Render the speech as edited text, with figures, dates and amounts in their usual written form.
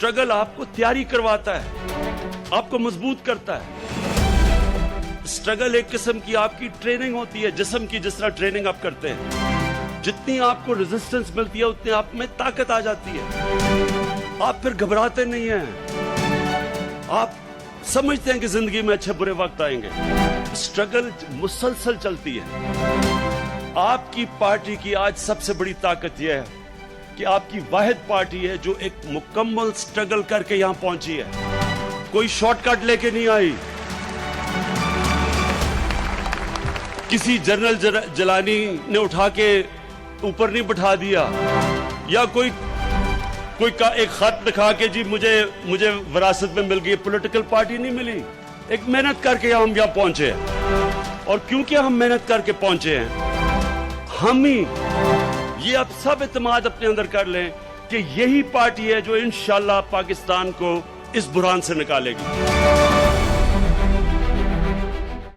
Struggle आपको तैयारी करवाता है, आपको मजबूत करता है। स्ट्रगल एक किस्म की आपकी ट्रेनिंग होती है, जिस्म की जिस तरह ट्रेनिंग आप करते हैं। जितनी आपको रेजिस्टेंस मिलती है उतनी आप में ताकत आ जाती है। आप फिर घबराते नहीं हैं, आप समझते हैं कि जिंदगी में अच्छे बुरे वक्त आएंगे। स्ट्रगल मुसलसल चलती है। आपकी पार्टी की आज सबसे बड़ी ताकत यह है कि आपकी वाहिद पार्टी है जो एक मुकम्मल स्ट्रगल करके यहां पहुंची है। कोई शॉर्टकट लेके नहीं आई। किसी जनरल जलानी ने उठा के ऊपर नहीं बिठा दिया, या कोई का एक खत दिखा के जी मुझे विरासत में मिल गई। पॉलिटिकल पार्टी नहीं मिली, एक मेहनत करके हम यहां पहुंचे हैं। और क्योंकि हम मेहनत करके पहुंचे हैं, हम ही ये अब सब इत्मीनान अपने अंदर कर लें कि यही पार्टी है जो इंशाअल्लाह पाकिस्तान को इस बुरान से निकालेगी।